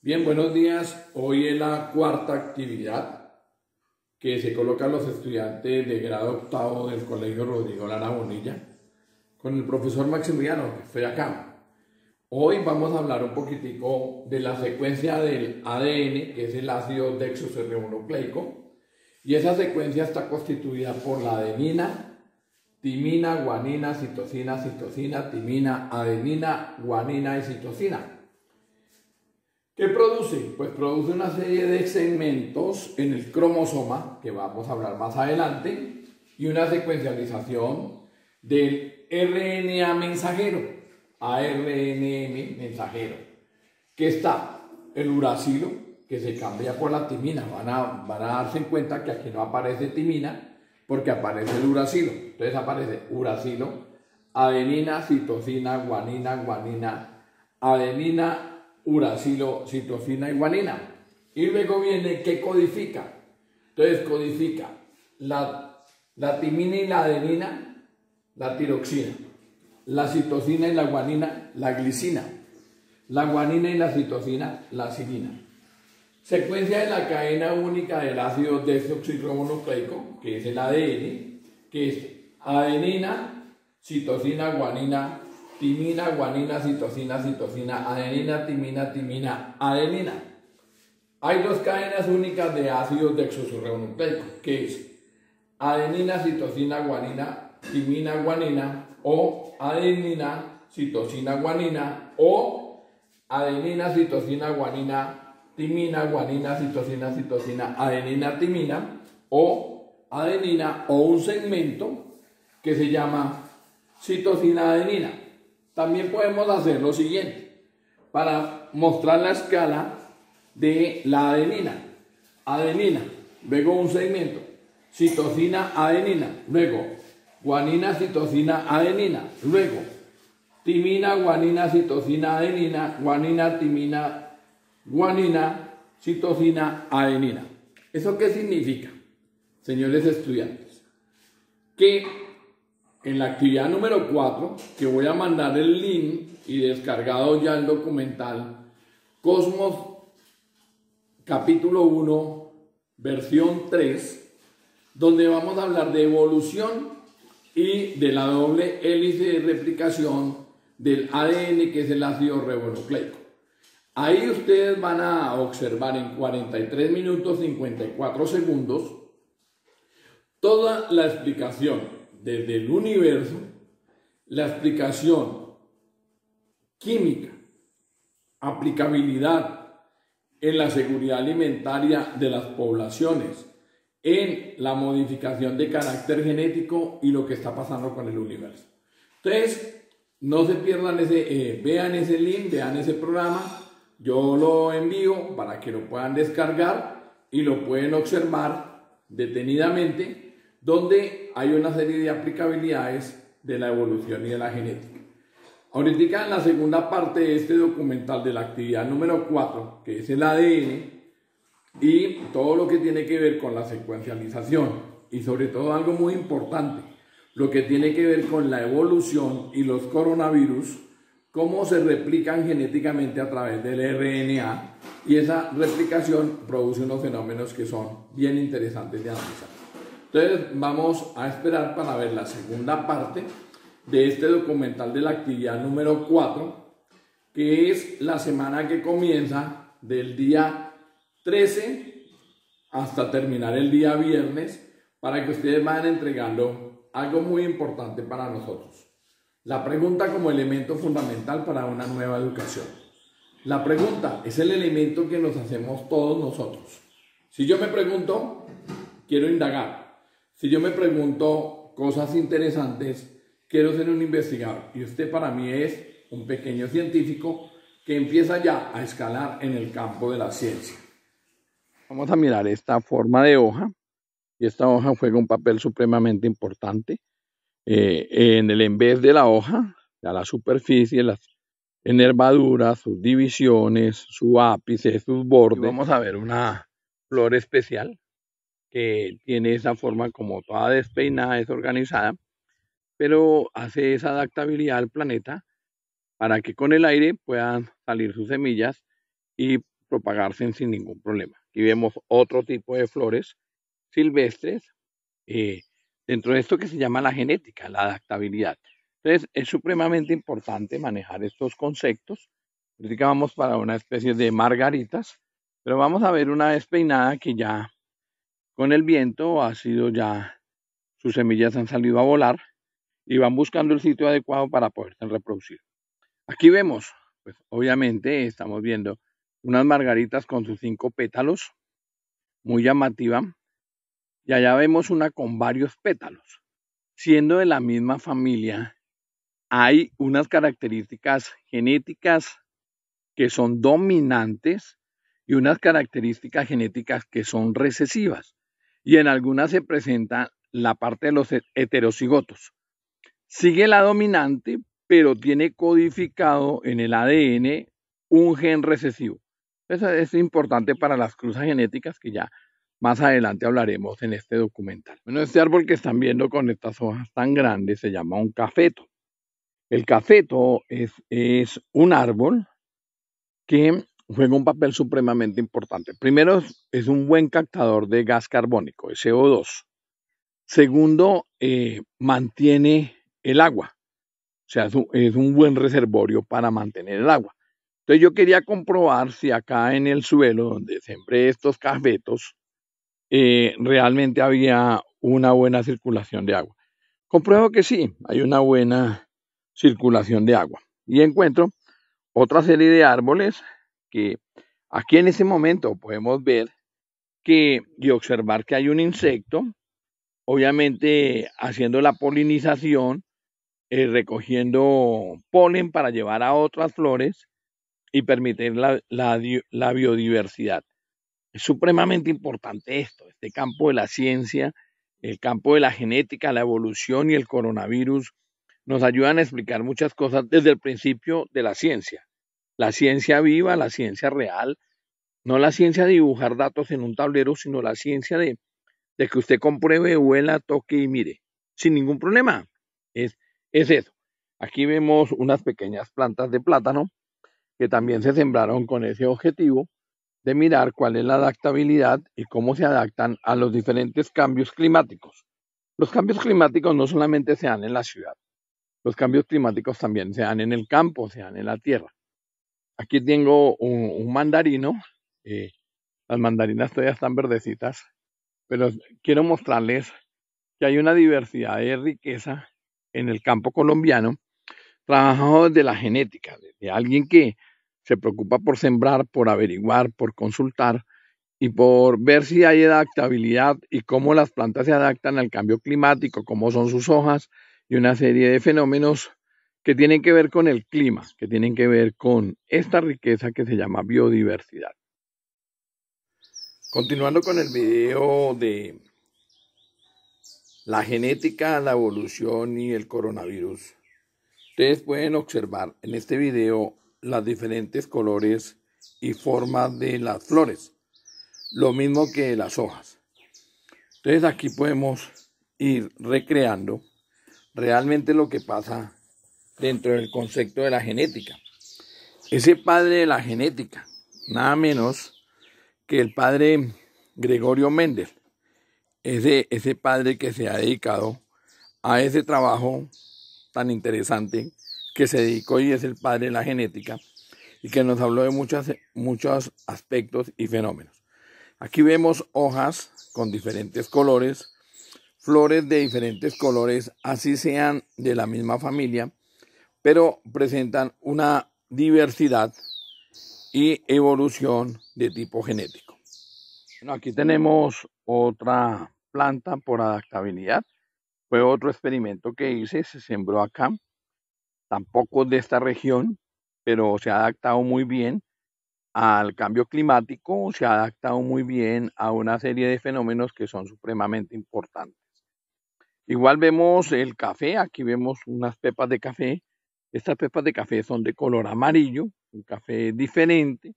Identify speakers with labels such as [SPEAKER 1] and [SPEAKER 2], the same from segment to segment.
[SPEAKER 1] Bien, buenos días. Hoy es la cuarta actividad que se colocan los estudiantes de grado octavo del Colegio Rodrigo Lara Bonilla con el profesor Maximiliano, que estoy acá. Hoy vamos a hablar un poquitico de la secuencia del ADN, que es el ácido desoxirribonucleico, y esa secuencia está constituida por la adenina, timina, guanina, citosina, citosina, timina, adenina, guanina y citosina. ¿Qué produce? Pues produce una serie de segmentos en el cromosoma, que vamos a hablar más adelante, y una secuencialización del RNA mensajero, ARNM mensajero, que está el uracilo, que se cambia por la timina. Van a darse cuenta que aquí no aparece timina, porque aparece el uracilo. Entonces aparece uracilo, adenina, citosina, guanina, guanina, adenina, uracilo, citosina y guanina. Y luego viene ¿qué codifica? Entonces codifica la timina y la adenina, la tiroxina, la citosina y la guanina, la glicina, la guanina y la citosina, la acidina. Secuencia de la cadena única del ácido desoxirribonucleico, que es el ADN, que es adenina, citosina, guanina, timina, guanina, citosina, citosina, adenina, timina, timina, adenina. Hay dos cadenas únicas de ácido desoxirribonucleico, que es adenina, citosina, guanina, timina, guanina, o adenina, citosina, guanina, o adenina, citosina, guanina, timina, guanina, citosina, citosina, adenina, timina, o adenina, o un segmento que se llama citosina, adenina. También podemos hacer lo siguiente, para mostrar la escala de la adenina. Adenina, luego un segmento, citosina, adenina, luego guanina, citosina, adenina, luego timina, guanina, citosina, adenina, guanina, timina, guanina, citosina, adenina. ¿Eso qué significa, señores estudiantes? Que en la actividad número 4, que voy a mandar el link y descargado ya el documental Cosmos capítulo 1, versión 3, donde vamos a hablar de evolución y de la doble hélice de replicación del ADN, que es el ácido ribonucleico. Ahí ustedes van a observar en 43 minutos 54 segundos toda la explicación desde el universo, la explicación química, aplicabilidad en la seguridad alimentaria de las poblaciones, en la modificación de carácter genético y lo que está pasando con el universo. Entonces, no se pierdan vean ese link, vean ese programa, yo lo envío para que lo puedan descargar y lo pueden observar detenidamente, donde hay una serie de aplicabilidades de la evolución y de la genética. Ahorita en la segunda parte de este documental de la actividad número 4, que es el ADN, y todo lo que tiene que ver con la secuencialización, y sobre todo algo muy importante, lo que tiene que ver con la evolución y los coronavirus, cómo se replican genéticamente a través del RNA, y esa replicación produce unos fenómenos que son bien interesantes de analizar. Entonces vamos a esperar para ver la segunda parte de este documental de la actividad número 4, que es la semana que comienza del día 13 hasta terminar el día viernes, para que ustedes vayan entregando algo muy importante para nosotros. La pregunta como elemento fundamental para una nueva educación. La pregunta es el elemento que nos hacemos todos nosotros. Si yo me pregunto, quiero indagar. Si yo me pregunto cosas interesantes, quiero ser un investigador. Y usted para mí es un pequeño científico que empieza ya a escalar en el campo de la ciencia. Vamos a mirar esta forma de hoja. Y esta hoja juega un papel supremamente importante en el en vez de la hoja, a la superficie, las nervaduras, sus divisiones, su ápice, sus bordes. Y vamos a ver una flor especial que tiene esa forma como toda despeinada, desorganizada, pero hace esa adaptabilidad al planeta para que con el aire puedan salir sus semillas y propagarse sin ningún problema. Aquí vemos otro tipo de flores silvestres dentro de esto que se llama la genética, la adaptabilidad. Entonces, es supremamente importante manejar estos conceptos. Ahorita vamos para una especie de margaritas, pero vamos a ver una despeinada que ya con el viento ha sido ya, sus semillas han salido a volar y van buscando el sitio adecuado para poderse reproducir. Aquí vemos, pues obviamente estamos viendo unas margaritas con sus 5 pétalos, muy llamativa, y allá vemos una con varios pétalos. Siendo de la misma familia, hay unas características genéticas que son dominantes y unas características genéticas que son recesivas. Y en algunas se presenta la parte de los heterocigotos. Sigue la dominante, pero tiene codificado en el ADN un gen recesivo. Eso es importante para las cruzas genéticas que ya más adelante hablaremos en este documental. Bueno, este árbol que están viendo con estas hojas tan grandes se llama un cafeto. El cafeto es un árbol que juega un papel supremamente importante. Primero, es un buen captador de gas carbónico, de CO2. Segundo, mantiene el agua. O sea, es un buen reservorio para mantener el agua. Entonces yo quería comprobar si acá en el suelo donde sembré estos cafetos, realmente había una buena circulación de agua. Compruebo que sí, hay una buena circulación de agua. Y encuentro otra serie de árboles que aquí en ese momento podemos ver y observar que hay un insecto, obviamente haciendo la polinización, recogiendo polen para llevar a otras flores y permitir la biodiversidad. Es supremamente importante esto, este campo de la ciencia, el campo de la genética, la evolución y el coronavirus nos ayudan a explicar muchas cosas desde el principio de la ciencia viva, la ciencia real, no la ciencia de dibujar datos en un tablero, sino la ciencia de que usted compruebe, huela, toque y mire, sin ningún problema. Es eso. Aquí vemos unas pequeñas plantas de plátano que también se sembraron con ese objetivo de mirar cuál es la adaptabilidad y cómo se adaptan a los diferentes cambios climáticos. Los cambios climáticos no solamente se dan en la ciudad, los cambios climáticos también se dan en el campo, se dan en la tierra. Aquí tengo un mandarino, las mandarinas todavía están verdecitas, pero quiero mostrarles que hay una diversidad de riqueza en el campo colombiano, trabajado desde la genética, de alguien que se preocupa por sembrar, por averiguar, por consultar y por ver si hay adaptabilidad y cómo las plantas se adaptan al cambio climático, cómo son sus hojas y una serie de fenómenos que tienen que ver con el clima, que tienen que ver con esta riqueza que se llama biodiversidad. Continuando con el video de la genética, la evolución y el coronavirus, ustedes pueden observar en este video los diferentes colores y formas de las flores, lo mismo que las hojas. Entonces aquí podemos ir recreando realmente lo que pasa dentro del concepto de la genética. Ese padre de la genética, nada menos que el padre Gregorio Mendel, ese padre que se ha dedicado a ese trabajo tan interesante, que se dedicó y es el padre de la genética, y que nos habló de muchos aspectos y fenómenos. Aquí vemos hojas con diferentes colores, flores de diferentes colores, así sean de la misma familia, pero presentan una diversidad y evolución de tipo genético. Bueno, aquí tenemos otra planta por adaptabilidad. Fue otro experimento que hice, se sembró acá, tampoco de esta región, pero se ha adaptado muy bien al cambio climático, se ha adaptado muy bien a una serie de fenómenos que son supremamente importantes. Igual vemos el café, aquí vemos unas pepas de café. Estas pepas de café son de color amarillo, un café diferente,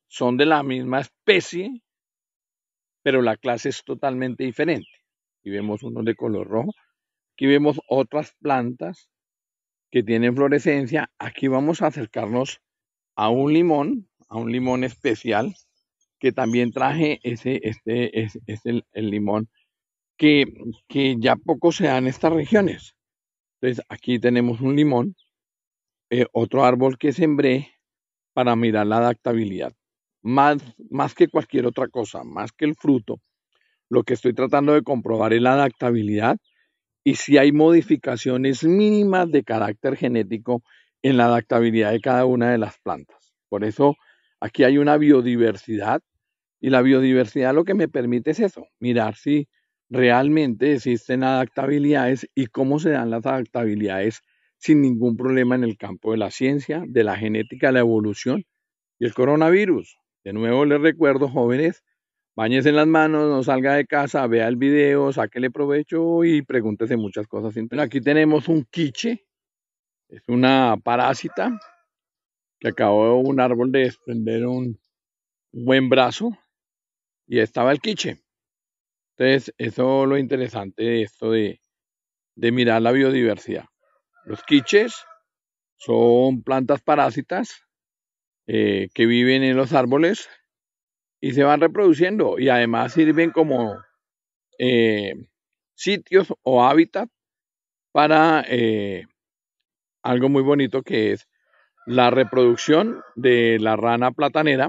[SPEAKER 1] son de la misma especie, pero la clase es totalmente diferente. Aquí vemos uno de color rojo, aquí vemos otras plantas que tienen fluorescencia. Aquí vamos a acercarnos a un limón, a un limón especial que también traje. Este es el limón que ya poco se da en estas regiones. Entonces aquí tenemos un limón, otro árbol que sembré para mirar la adaptabilidad. Más que cualquier otra cosa, más que el fruto, lo que estoy tratando de comprobar es la adaptabilidad y si hay modificaciones mínimas de carácter genético en la adaptabilidad de cada una de las plantas. Por eso aquí hay una biodiversidad y la biodiversidad lo que me permite es eso, mirar si realmente existen adaptabilidades y cómo se dan las adaptabilidades sin ningún problema en el campo de la ciencia, de la genética, la evolución y el coronavirus. De nuevo les recuerdo, jóvenes, báñese en las manos, no salga de casa, vea el video, sáquele provecho y pregúntese muchas cosas. Aquí tenemos un quiche, es una parásita que acabó un árbol de desprender un buen brazo y estaba el quiche. Entonces, eso es lo interesante de esto de mirar la biodiversidad. Los quiches son plantas parásitas que viven en los árboles y se van reproduciendo y además sirven como sitios o hábitat para algo muy bonito que es la reproducción de la rana platanera,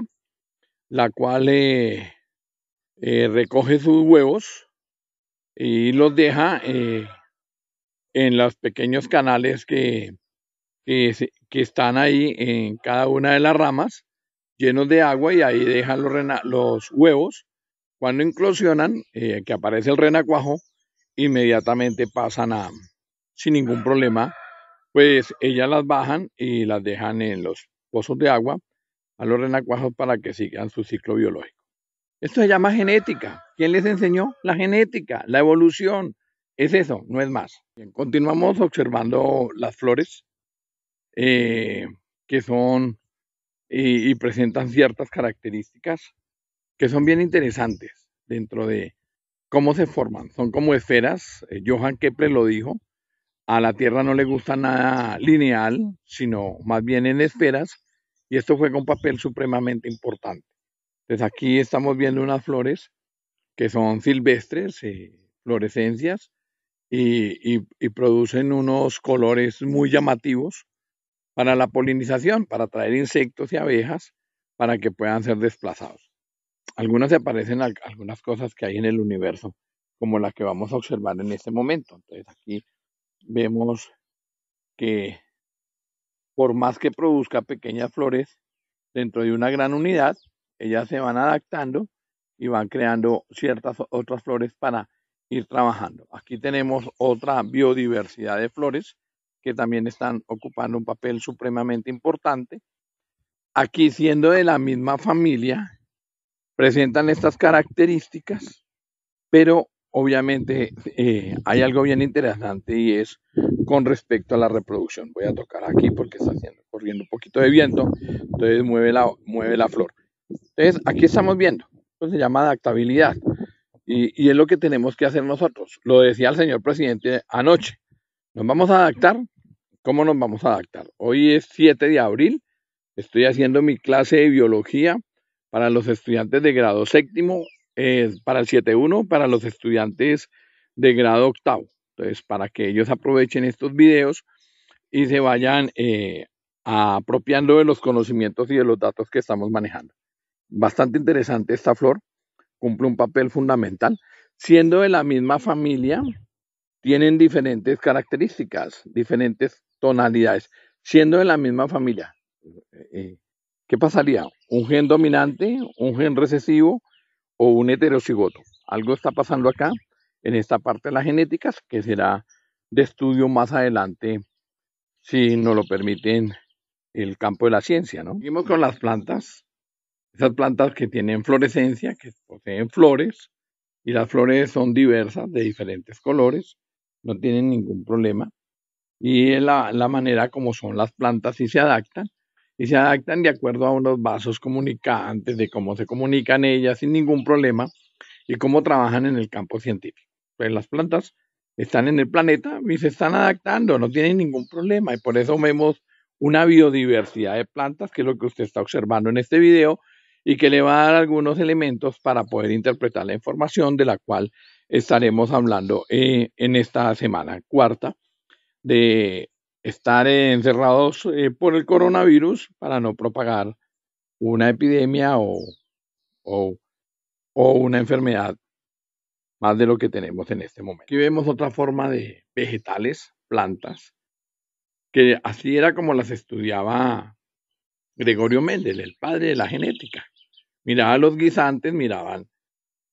[SPEAKER 1] la cual recoge sus huevos y los deja en los pequeños canales que están ahí en cada una de las ramas, llenos de agua, y ahí dejan los huevos. Cuando inclusionan, que aparece el renacuajo, inmediatamente pasan sin ningún problema, pues ellas las bajan y las dejan en los pozos de agua a los renacuajos para que sigan su ciclo biológico. Esto se llama genética. ¿Quién les enseñó? La genética, la evolución. Es eso, no es más. Bien, continuamos observando las flores que son y presentan ciertas características que son bien interesantes dentro de cómo se forman. Son como esferas. Johann Kepler lo dijo. A la Tierra no le gusta nada lineal, sino más bien en esferas. Y esto juega un papel supremamente importante. Entonces aquí estamos viendo unas flores que son silvestres, florescencias, y producen unos colores muy llamativos para la polinización, para atraer insectos y abejas para que puedan ser desplazados. Algunas se parecen a algunas cosas que hay en el universo, como la que vamos a observar en este momento. Entonces aquí vemos que por más que produzca pequeñas flores dentro de una gran unidad, ellas se van adaptando y van creando ciertas otras flores para ir trabajando. Aquí tenemos otra biodiversidad de flores que también están ocupando un papel supremamente importante. Aquí, siendo de la misma familia, presentan estas características, pero obviamente hay algo bien interesante y es con respecto a la reproducción. Voy a tocar aquí porque está corriendo un poquito de viento, entonces mueve la flor. Entonces aquí estamos viendo, esto se llama adaptabilidad y es lo que tenemos que hacer nosotros. Lo decía el señor presidente anoche, ¿nos vamos a adaptar? ¿Cómo nos vamos a adaptar? Hoy es 7 de abril, estoy haciendo mi clase de biología para los estudiantes de grado séptimo, para el 7.1, para los estudiantes de grado octavo. Entonces, para que ellos aprovechen estos videos y se vayan apropiando de los conocimientos y de los datos que estamos manejando. Bastante interesante esta flor, cumple un papel fundamental. Siendo de la misma familia, tienen diferentes características, diferentes tonalidades. Siendo de la misma familia, ¿qué pasaría? ¿Un gen dominante, un gen recesivo o un heterocigoto? Algo está pasando acá en esta parte de las genéticas que será de estudio más adelante, si nos lo permiten el campo de la ciencia, ¿no? Seguimos con las plantas, esas plantas que tienen florescencia, que poseen flores, y las flores son diversas, de diferentes colores, no tienen ningún problema. Y es la manera como son las plantas y se adaptan de acuerdo a unos vasos comunicantes, de cómo se comunican ellas sin ningún problema y cómo trabajan en el campo científico. Pues las plantas están en el planeta y se están adaptando, no tienen ningún problema, y por eso vemos una biodiversidad de plantas, que es lo que usted está observando en este video, y que le va a dar algunos elementos para poder interpretar la información de la cual estaremos hablando en esta semana cuarta, de estar encerrados por el coronavirus para no propagar una epidemia o una enfermedad más de lo que tenemos en este momento. Aquí vemos otra forma de vegetales, plantas, que así era como las estudiaba Gregorio Mendel, el padre de la genética. Miraba los guisantes, miraban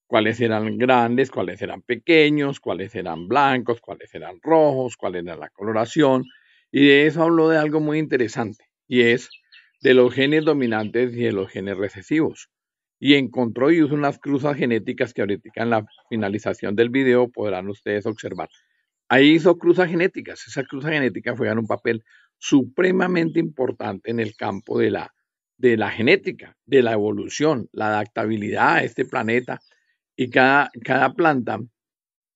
[SPEAKER 1] cuáles eran grandes, cuáles eran pequeños, cuáles eran blancos, cuáles eran rojos, cuál era la coloración. Y de eso habló de algo muy interesante, y es de los genes dominantes y de los genes recesivos. Y encontró y usó unas cruzas genéticas que ahorita en la finalización del video podrán ustedes observar. Ahí hizo cruzas genéticas. Esas cruzas genéticas juegan un papel supremamente importante en el campo de la genética, de la evolución, la adaptabilidad a este planeta. Y cada planta,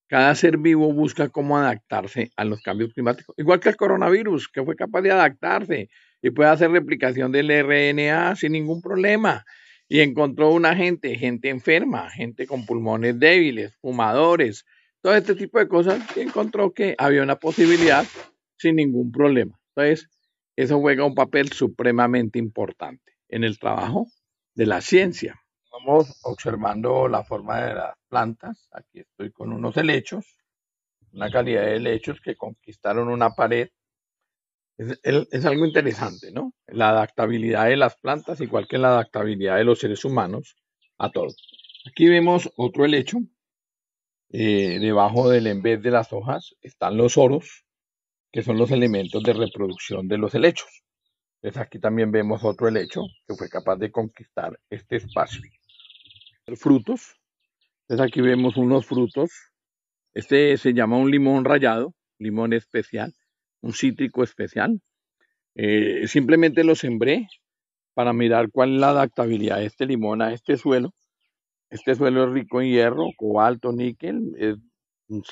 [SPEAKER 1] cada ser vivo busca cómo adaptarse a los cambios climáticos. Igual que el coronavirus, que fue capaz de adaptarse y puede hacer replicación del RNA sin ningún problema. Y encontró una gente enferma, gente con pulmones débiles, fumadores, todo este tipo de cosas, y encontró que había una posibilidad sin ningún problema. Entonces, eso juega un papel supremamente importante en el trabajo de la ciencia. Vamos observando la forma de las plantas. Aquí estoy con unos helechos, una calidad de helechos que conquistaron una pared. Es algo interesante, ¿no? La adaptabilidad de las plantas, igual que la adaptabilidad de los seres humanos a todo. Aquí vemos otro helecho. Debajo del embés de las hojas están los oros, que son los elementos de reproducción de los helechos. Entonces aquí también vemos otro helecho que fue capaz de conquistar este espacio. Frutos. Entonces aquí vemos unos frutos. Este se llama un limón rallado, limón especial, un cítrico especial. Simplemente lo sembré para mirar cuál es la adaptabilidad de este limón a este suelo. Este suelo es rico en hierro, cobalto, níquel, es un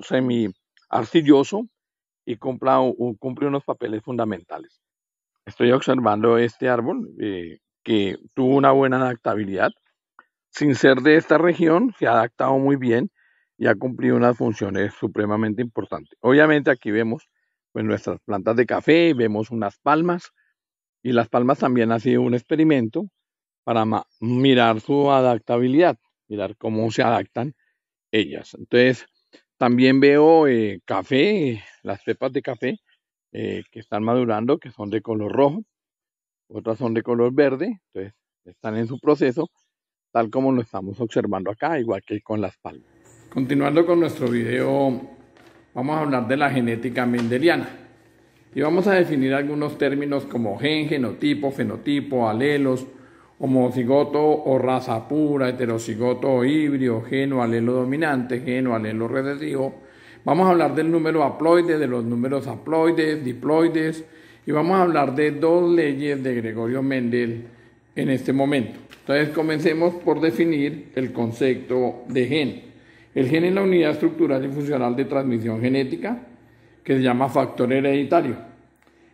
[SPEAKER 1] semi-arcilloso y cumple unos papeles fundamentales. Estoy observando este árbol que tuvo una buena adaptabilidad. Sin ser de esta región, se ha adaptado muy bien y ha cumplido unas funciones supremamente importantes. Obviamente aquí vemos pues, nuestras plantas de café y vemos unas palmas, y las palmas también ha sido un experimento para mirar su adaptabilidad, mirar cómo se adaptan ellas. Entonces, también veo café, las pepas de café que están madurando, que son de color rojo, otras son de color verde, entonces están en su proceso, tal como lo estamos observando acá, igual que con las palmas. Continuando con nuestro video, vamos a hablar de la genética mendeliana y vamos a definir algunos términos como gen, genotipo, fenotipo, alelos, homocigoto o raza pura, heterocigoto o híbrido, gen o alelo dominante, gen o alelo recesivo. Vamos a hablar del número haploide, de los números haploides, diploides, y vamos a hablar de dos leyes de Gregorio Mendel en este momento. Entonces comencemos por definir el concepto de gen. El gen es la unidad estructural y funcional de transmisión genética que se llama factor hereditario.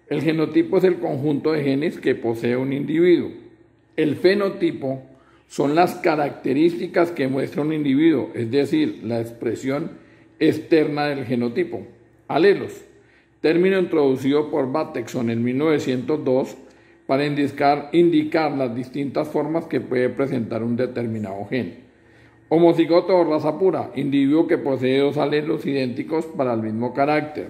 [SPEAKER 1] El genotipo es el conjunto de genes que posee un individuo. El fenotipo son las características que muestra un individuo, es decir, la expresión externa del genotipo. Alelos, término introducido por Bateson en 1902 para indicar las distintas formas que puede presentar un determinado gen. Homocigoto o raza pura, individuo que posee dos alelos idénticos para el mismo carácter.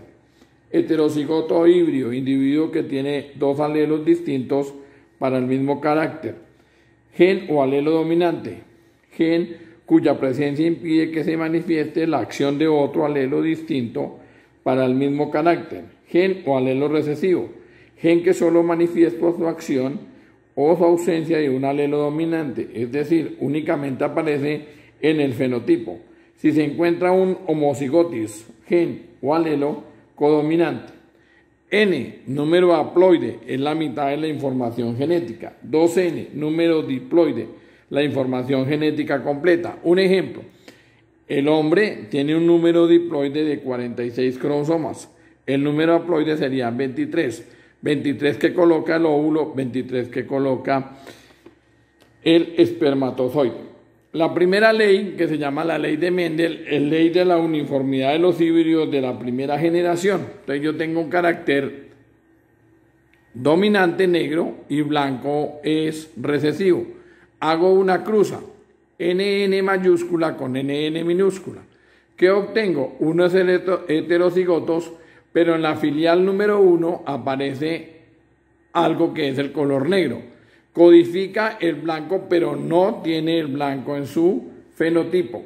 [SPEAKER 1] Heterocigoto o híbrido, individuo que tiene dos alelos distintos para el mismo carácter. Gen o alelo dominante, gen cuya presencia impide que se manifieste la acción de otro alelo distinto para el mismo carácter. Gen o alelo recesivo, gen que solo manifiesta su acción o su ausencia de un alelo dominante, es decir, únicamente aparece en el fenotipo. Si se encuentra un homocigotis, gen o alelo codominante. N, número haploide, es la mitad de la información genética. 2N, número diploide, la información genética completa. Un ejemplo, el hombre tiene un número diploide de 46 cromosomas. El número haploide sería 23. 23 que coloca el óvulo, 23 que coloca el espermatozoide. La primera ley, que se llama la ley de Mendel, es ley de la uniformidad de los híbridos de la primera generación. Entonces yo tengo un carácter dominante negro y blanco es recesivo. Hago una cruza, NN mayúscula con NN minúscula. ¿Qué obtengo? Unos heterocigotos, pero en la filial número 1 aparece algo que es el color negro. Codifica el blanco, pero no tiene el blanco en su fenotipo.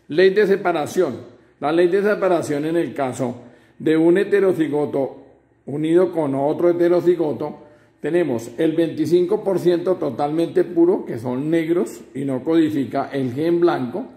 [SPEAKER 1] Ley de separación. La ley de separación en el caso de un heterocigoto unido con otro heterocigoto, tenemos el 25% totalmente puro, que son negros y no codifica el gen blanco,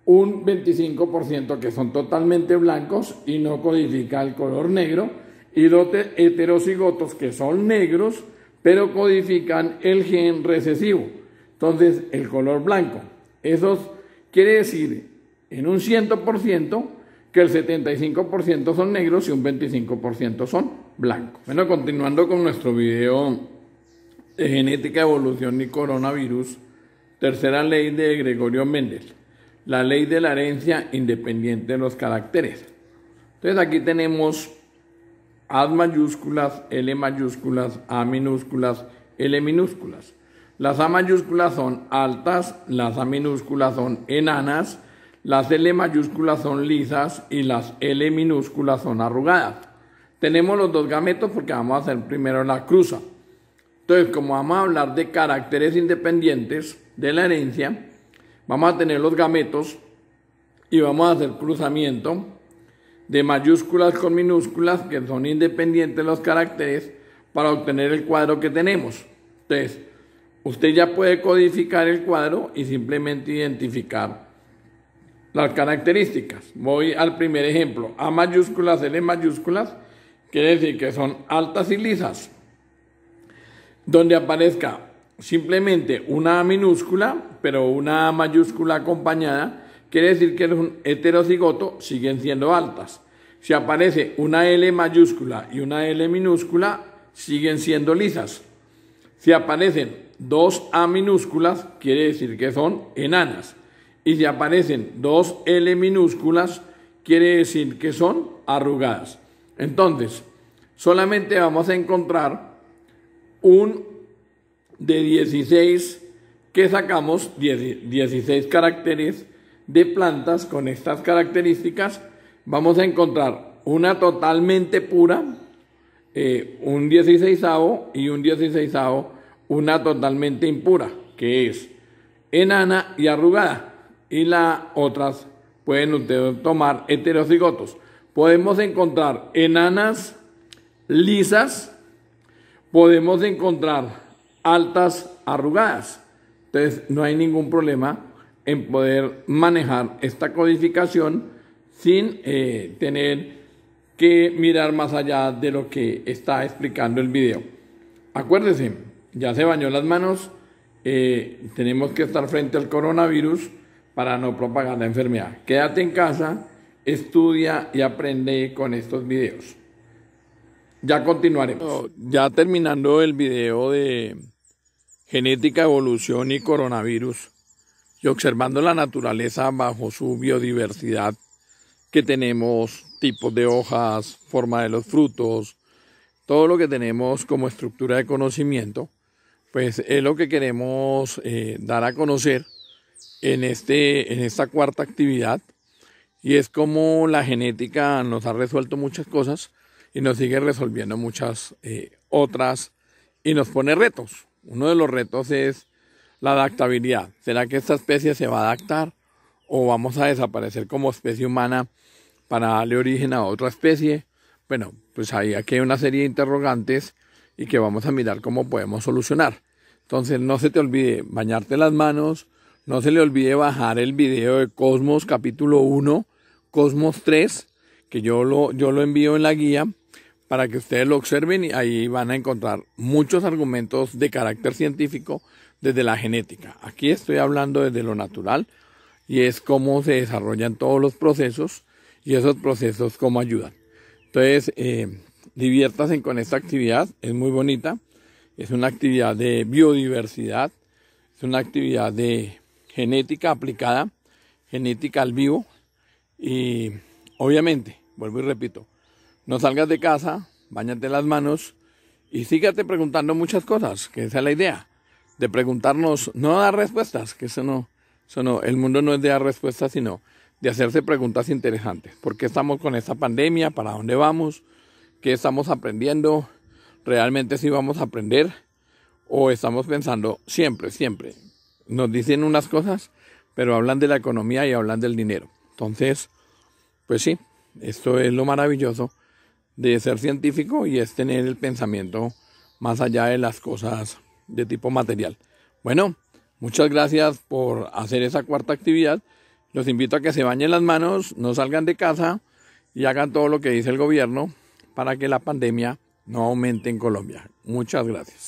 [SPEAKER 1] un 25% que son totalmente blancos y no codifica el color negro, y dos heterocigotos que son negros, pero codifican el gen recesivo, entonces el color blanco. Eso quiere decir en un 100% que el 75% son negros y un 25% son blancos. Bueno, continuando con nuestro video de genética, evolución y coronavirus, tercera ley de Gregorio Mendel, la ley de la herencia independiente de los caracteres. Entonces aquí tenemos A mayúsculas, L mayúsculas, A minúsculas, L minúsculas. Las A mayúsculas son altas, las A minúsculas son enanas, las L mayúsculas son lisas y las L minúsculas son arrugadas. Tenemos los dos gametos porque vamos a hacer primero la cruza. Entonces, como vamos a hablar de caracteres independientes de la herencia, vamos a tener los gametos y vamos a hacer cruzamiento de mayúsculas con minúsculas que son independientes de los caracteres para obtener el cuadro que tenemos. Entonces, usted ya puede codificar el cuadro y simplemente identificar las características. Voy al primer ejemplo. A mayúsculas, L mayúsculas, quiere decir que son altas y lisas. Donde aparezca simplemente una A minúscula, pero una A mayúscula acompañada, quiere decir que es un heterocigoto, siguen siendo altas. Si aparece una L mayúscula y una L minúscula, siguen siendo lisas. Si aparecen dos A minúsculas, quiere decir que son enanas. Y si aparecen dos L minúsculas, quiere decir que son arrugadas. Entonces, solamente vamos a encontrar un de 16 que sacamos, 16 caracteres de plantas con estas características. Vamos a encontrar una totalmente pura, un 16avo y un 16avo, una totalmente impura, que es enana y arrugada. Y las otras pueden ustedes tomar heterocigotos. Podemos encontrar enanas lisas, podemos encontrar altas arrugadas. Entonces no hay ningún problema en poder manejar esta codificación sin tener que mirar más allá de lo que está explicando el video. Acuérdense, ya se bañó las manos, tenemos que estar frente al coronavirus para no propagar la enfermedad. Quédate en casa, estudia y aprende con estos videos. Ya continuaremos. Ya terminando el video de genética, evolución y coronavirus, y observando la naturaleza bajo su biodiversidad, que tenemos tipos de hojas, forma de los frutos, todo lo que tenemos como estructura de conocimiento, pues es lo que queremos dar a conocer en esta cuarta actividad, y es como la genética nos ha resuelto muchas cosas y nos sigue resolviendo muchas otras y nos pone retos. Uno de los retos es la adaptabilidad. ¿Será que esta especie se va a adaptar o vamos a desaparecer como especie humana para darle origen a otra especie? Bueno, pues aquí hay una serie de interrogantes y que vamos a mirar cómo podemos solucionar. Entonces no se te olvide bañarte las manos, no se le olvide bajar el video de Cosmos capítulo 1, Cosmos 3, que yo lo envío en la guía para que ustedes lo observen, y ahí van a encontrar muchos argumentos de carácter científico desde la genética. Aquí estoy hablando desde lo natural y es cómo se desarrollan todos los procesos y esos procesos cómo ayudan. Entonces, diviértanse con esta actividad, es muy bonita, es una actividad de biodiversidad, es una actividad de genética aplicada, genética al vivo y obviamente, vuelvo y repito, no salgas de casa, báñate las manos y sígate preguntando muchas cosas, que esa es la idea, de preguntarnos, no dar respuestas, que eso no, el mundo no es de dar respuestas, sino de hacerse preguntas interesantes. ¿Por qué estamos con esta pandemia? ¿Para dónde vamos? ¿Qué estamos aprendiendo? ¿Realmente sí vamos a aprender? ¿O estamos pensando siempre? Nos dicen unas cosas, pero hablan de la economía y hablan del dinero. Entonces, pues sí, esto es lo maravilloso de ser científico y es tener el pensamiento más allá de las cosas de tipo material. Bueno, muchas gracias por hacer esa cuarta actividad. Los invito a que se bañen las manos, no salgan de casa y hagan todo lo que dice el gobierno para que la pandemia no aumente en Colombia. Muchas gracias.